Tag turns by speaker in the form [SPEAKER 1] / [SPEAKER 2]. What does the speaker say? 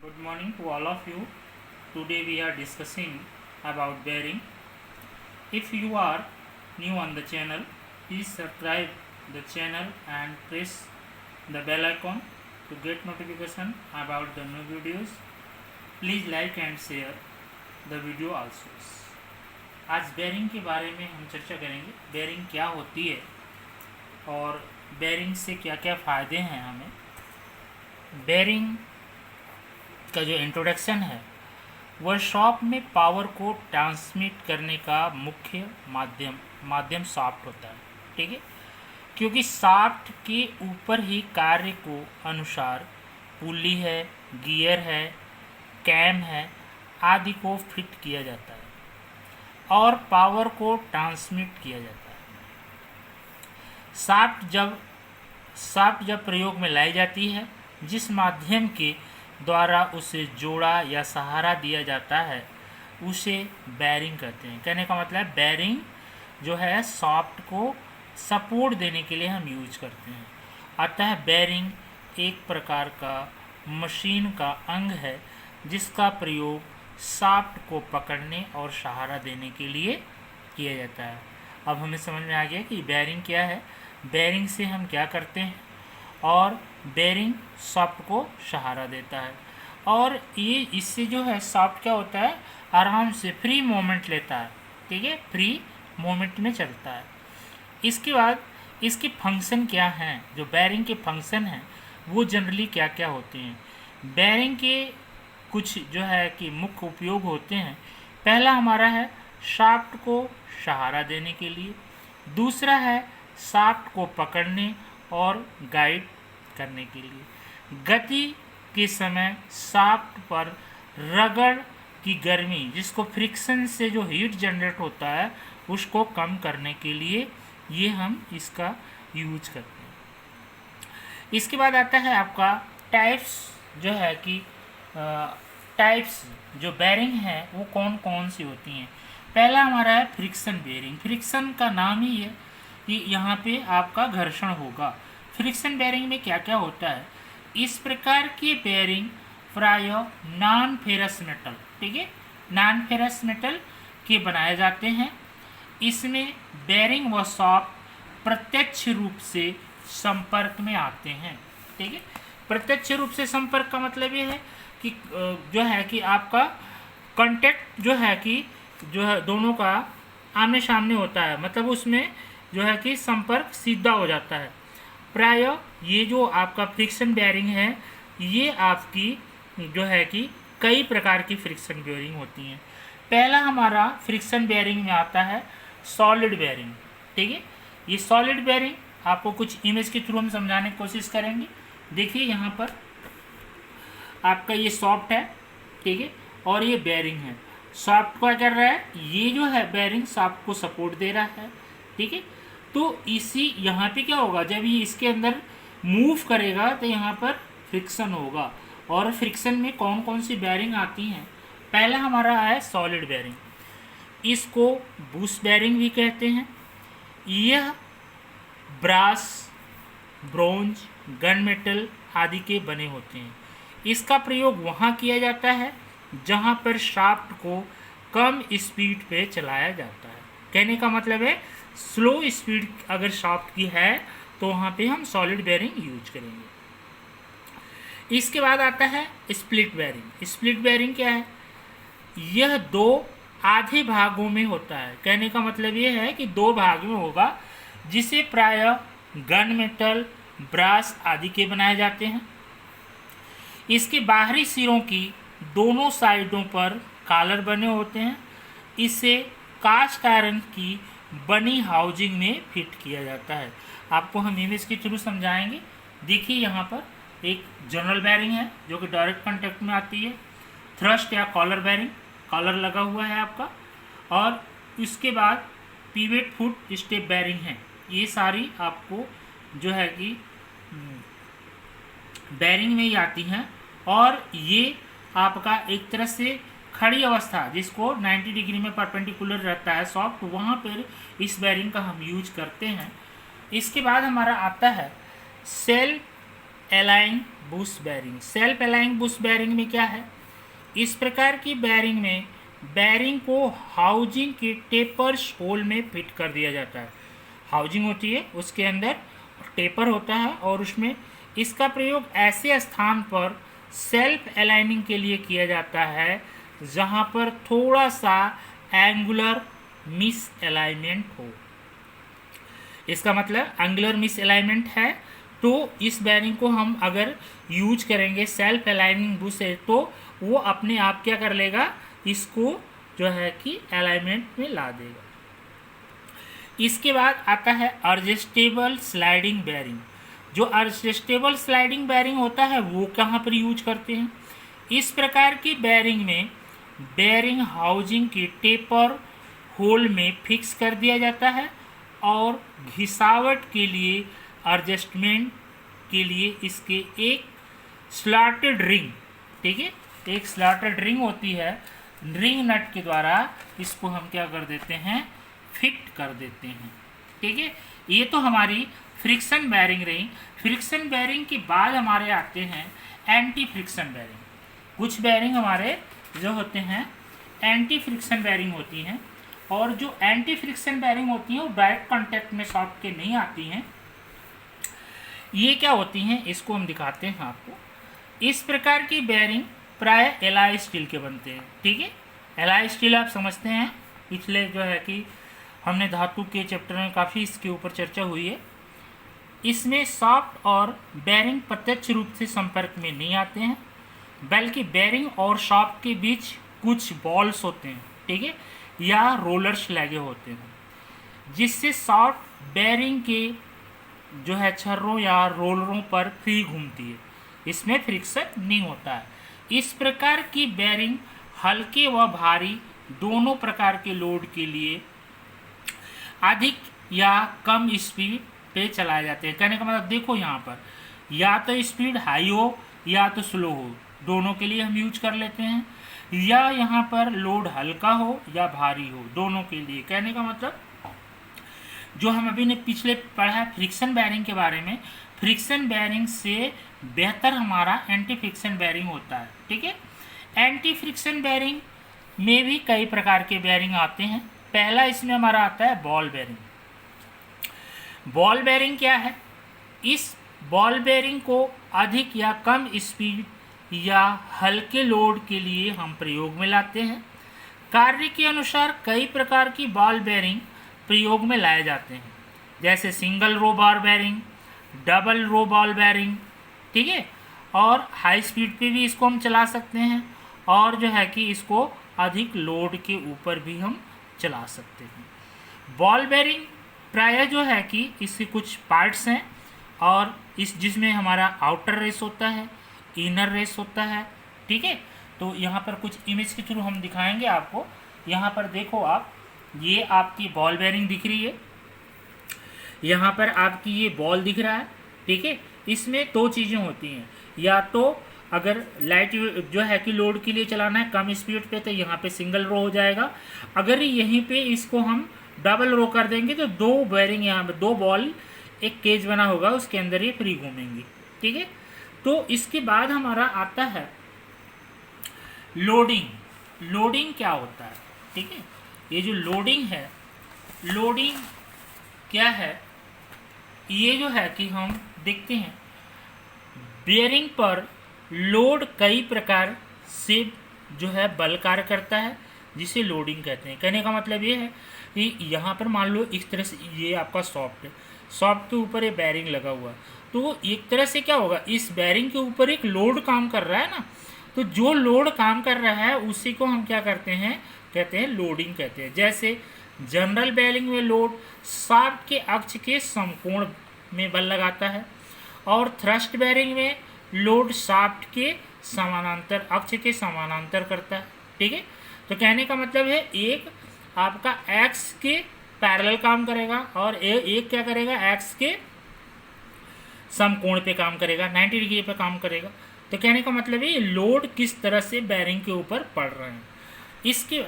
[SPEAKER 1] Good morning to all of you. Today we are discussing about bearing. If you are new on the channel, please subscribe the channel and press the bell icon to get notification about the new videos. Please like and share the video also. आज bearing के बारे में हम चर्चा करेंगे। Bearing क्या होती है और बेरिंग से क्या क्या फ़ायदे हैं हमें। बेरिंग का जो इंट्रोडक्शन है वह शॉप में पावर को ट्रांसमिट करने का मुख्य माध्यम शाफ्ट होता है। ठीक है, क्योंकि शाफ्ट के ऊपर ही कार्य को अनुसार पुली है, गियर है, कैम है आदि को फिट किया जाता है और पावर को ट्रांसमिट किया जाता है। शाफ्ट जब प्रयोग में लाई जाती है, जिस माध्यम के द्वारा उसे जोड़ा या सहारा दिया जाता है उसे बेरिंग कहते हैं। कहने का मतलब बेरिंग जो है शाफ्ट को सपोर्ट देने के लिए हम यूज करते हैं। अतः बेरिंग एक प्रकार का मशीन का अंग है जिसका प्रयोग शाफ्ट को पकड़ने और सहारा देने के लिए किया जाता है। अब हमें समझ में आ गया कि बेरिंग क्या है, बेरिंग से हम क्या करते हैं और बेरिंग शाफ्ट को सहारा देता है। और ये इससे जो है शाफ्ट क्या होता है, आराम से फ्री मोमेंट लेता है। ठीक है, फ्री मोमेंट में चलता है। इसके बाद इसके फंक्शन क्या हैं, जो बेरिंग के फंक्शन हैं वो जनरली क्या क्या होते हैं। बेरिंग के कुछ जो है कि मुख्य उपयोग होते हैं। पहला हमारा है शाफ्ट को सहारा देने के लिए, दूसरा है शाफ्ट को पकड़ने और गाइड करने के लिए, गति के समय शाफ्ट पर रगड़ की गर्मी जिसको फ्रिक्शन से जो हीट जनरेट होता है उसको कम करने के लिए ये हम इसका यूज करते हैं। इसके बाद आता है आपका टाइप्स, जो है कि टाइप्स जो बेरिंग है वो कौन कौन सी होती हैं। पहला हमारा है फ्रिक्शन बेरिंग। फ्रिक्शन का नाम ही है कि यहाँ पे आपका घर्षण होगा। फ्रिक्शन बेरिंग में क्या क्या होता है, इस प्रकार के बेरिंग प्राय नॉन फेरस मेटल, ठीक है, नॉन फेरस मेटल के बनाए जाते हैं। इसमें बेरिंग व शाफ्ट प्रत्यक्ष रूप से संपर्क में आते हैं। ठीक है, प्रत्यक्ष रूप से संपर्क का मतलब ये है कि जो है कि आपका कांटेक्ट जो है कि जो है दोनों का आमने सामने होता है, मतलब उसमें जो है कि संपर्क सीधा हो जाता है। प्राय ये जो आपका फ्रिक्शन बेरिंग है ये आपकी जो है कि कई प्रकार की फ्रिक्शन बेरिंग होती हैं। पहला हमारा फ्रिक्शन बेरिंग में आता है सॉलिड बेरिंग। ठीक है, ये सॉलिड बेरिंग आपको कुछ इमेज के थ्रू हम समझाने की कोशिश करेंगे। देखिए यहाँ पर आपका ये शाफ्ट है, ठीक है, और ये बेरिंग है। शाफ्ट क्या कर रहा है, ये जो है बेरिंग शाफ्ट को सपोर्ट दे रहा है। ठीक है, तो इसी यहाँ पे क्या होगा, जब ये इसके अंदर मूव करेगा तो यहाँ पर फ्रिक्शन होगा। और फ्रिक्शन में कौन कौन सी बेरिंग आती हैं, पहला हमारा है सॉलिड बेरिंग, इसको बूस्ट बेरिंग भी कहते हैं। यह ब्रास, ब्रोंज, गन मेटल आदि के बने होते हैं। इसका प्रयोग वहाँ किया जाता है जहाँ पर शाफ्ट को कम स्पीड पे चलाया जाता है। कहने का मतलब है स्लो स्पीड अगर शाफ्ट की है तो वहाँ पे हम सॉलिड बेरिंग यूज करेंगे। इसके बाद आता है स्प्लिट बेरिंग। स्प्लिट बेरिंग क्या है, यह दो आधे भागों में होता है। कहने का मतलब ये है कि दो भाग में होगा, जिसे प्राय गन मेटल, ब्रास आदि के बनाए जाते हैं। इसके बाहरी सिरों की दोनों साइडों पर कॉलर बने होते हैं। इसे कास्ट आयरन की बनी हाउसिंग में फिट किया जाता है। आपको हम इमेज के थ्रू समझाएंगे। देखिए यहाँ पर एक जनरल बेरिंग है जो कि डायरेक्ट कांटेक्ट में आती है। थ्रस्ट या कॉलर बेरिंग, कॉलर लगा हुआ है आपका, और इसके बाद पिवेट फुट स्टेप बेरिंग है। ये सारी आपको जो है कि बेरिंग में ही आती हैं। और ये आपका एक तरह से खड़ी अवस्था जिसको 90 डिग्री में परपेंडिकुलर रहता है सॉफ्ट, वहाँ पर इस बेरिंग का हम यूज करते हैं। इसके बाद हमारा आता है self aligning bush bearing. Self aligning bush bearing में क्या है, इस प्रकार की बेरिंग में बेरिंग को हाउजिंग के टेपर्स होल में फिट कर दिया जाता है। हाउजिंग होती है, उसके अंदर टेपर होता है और उसमें इसका प्रयोग ऐसे स्थान पर सेल्फ अलाइनिंग के लिए किया जाता है जहां पर थोड़ा सा एंगुलर मिस अलाइनमेंट हो। इसका मतलब एंगुलर मिस अलाइनमेंट है तो इस बेरिंग को हम अगर यूज करेंगे सेल्फ अलाइनिंग बुश से तो वो अपने आप क्या कर लेगा, इसको जो है कि अलाइनमेंट में ला देगा। इसके बाद आता है एडजस्टेबल स्लाइडिंग बेरिंग। जो एडजस्टेबल स्लाइडिंग बेरिंग होता है वो कहाँ पर यूज करते हैं, इस प्रकार की बेरिंग में बेरिंग हाउजिंग की टेपर होल में फिक्स कर दिया जाता है और घिसावट के लिए एडजस्टमेंट के लिए इसके एक स्लॉटेड रिंग, ठीक है, एक स्लॉटेड रिंग होती है, रिंग नट के द्वारा इसको हम क्या कर देते हैं, फिट कर देते हैं। ठीक है, ये तो हमारी फ्रिक्शन बेरिंग रही। फ्रिक्शन बेरिंग के बाद हमारे आते हैं एंटी फ्रिक्शन बेरिंग। कुछ बेरिंग हमारे जो होते हैं एंटी फ्रिक्शन बेरिंग होती हैं और जो एंटी फ्रिक्शन बेरिंग होती हैं वो डायरेक्ट कांटेक्ट में शॉप के नहीं आती हैं। ये क्या होती हैं इसको हम दिखाते हैं आपको। इस प्रकार की बेरिंग प्राय एलॉय स्टील के बनते हैं। ठीक है, एलॉय स्टील आप समझते हैं, पिछले जो है कि हमने धातु के चैप्टर में काफ़ी इसके ऊपर चर्चा हुई है। इसमें सॉफ्ट और बेरिंग प्रत्यक्ष रूप से संपर्क में नहीं आते हैं, बल्कि बेरिंग और शॉफ्ट के बीच कुछ बॉल्स होते हैं, ठीक है, या रोलर्स लगे होते हैं, जिससे सॉफ्ट बेरिंग के जो है छर्रों या रोलरों पर फ्री घूमती है, इसमें फ्रिक्शन नहीं होता है। इस प्रकार की बेरिंग हल्के व भारी दोनों प्रकार के लोड के लिए अधिक या कम स्पीड पे चलाए जाते हैं। कहने का मतलब देखो यहाँ पर या तो स्पीड हाई हो या तो स्लो हो, दोनों के लिए हम यूज कर लेते हैं, या यहाँ पर लोड हल्का हो या भारी हो, दोनों के लिए। कहने का मतलब जो हम अभी ने पिछले पढ़ा है फ्रिक्शन बेरिंग के बारे में, फ्रिक्शन बेरिंग से बेहतर हमारा एंटी फ्रिक्शन बेरिंग होता है। ठीक है, एंटी फ्रिक्शन बेरिंग में भी कई प्रकार के बेरिंग आते हैं। पहला इसमें हमारा आता है बॉल बेरिंग। बॉल बेरिंग क्या है, इस बॉल बेरिंग को अधिक या कम स्पीड या हल्के लोड के लिए हम प्रयोग में लाते हैं। कार्य के अनुसार कई प्रकार की बॉल बेरिंग प्रयोग में लाए जाते हैं, जैसे single row ball bearing, double row ball bearing, ठीक है, और हाई स्पीड पे भी इसको हम चला सकते हैं और जो है कि इसको अधिक लोड के ऊपर भी हम चला सकते हैं। बॉल बेरिंग प्रायः जो है कि इसके कुछ पार्ट्स हैं और इस जिसमें हमारा आउटर रेस होता है, इनर रेस होता है। ठीक है, तो यहाँ पर कुछ इमेज के थ्रू हम दिखाएंगे आपको। यहाँ पर देखो आप, ये आपकी बॉल बेरिंग दिख रही है, यहाँ पर आपकी ये बॉल दिख रहा है। ठीक है, इसमें दो चीज़ें होती हैं, या तो अगर लाइट जो है कि लोड के लिए चलाना है कम स्पीड पे तो यहाँ पे सिंगल रो हो जाएगा। अगर यहीं पे इसको हम डबल रो कर देंगे तो दो बेरिंग यहाँ पे, दो बॉल एक केज बना होगा उसके अंदर ये फ्री घूमेंगी। ठीक है, तो इसके बाद हमारा आता है लोडिंग। लोडिंग क्या होता है, ठीक है, ये जो लोडिंग है, लोडिंग क्या है, ये जो है कि हम देखते हैं बेरिंग पर लोड कई प्रकार से जो है बल कार्य करता है, जिसे लोडिंग कहते हैं। कहने का मतलब ये है कि यहाँ पर मान लो इस तरह से ये आपका सॉफ्ट है, सॉफ्ट के ऊपर ये बेरिंग लगा हुआ, तो एक तरह से क्या होगा, इस बेरिंग के ऊपर एक लोड काम कर रहा है ना, तो जो लोड काम कर रहा है उसी को हम क्या करते हैं, कहते हैं लोडिंग कहते हैं। जैसे जनरल बेरिंग में लोड शाफ्ट के अक्ष के समकोण में बल लगाता है और थ्रस्ट बेरिंग में लोड शाफ्ट के समानांतर, अक्ष के समानांतर करता है। ठीक है, तो कहने का मतलब है एक आपका एक्स के पैरेलल काम करेगा और एक क्या करेगा, एक्स के समकोण पे काम करेगा, 90 डिग्री पे काम करेगा। तो कहने का मतलब है लोड किस तरह से बेरिंग के ऊपर पड़ रहे हैं। इसके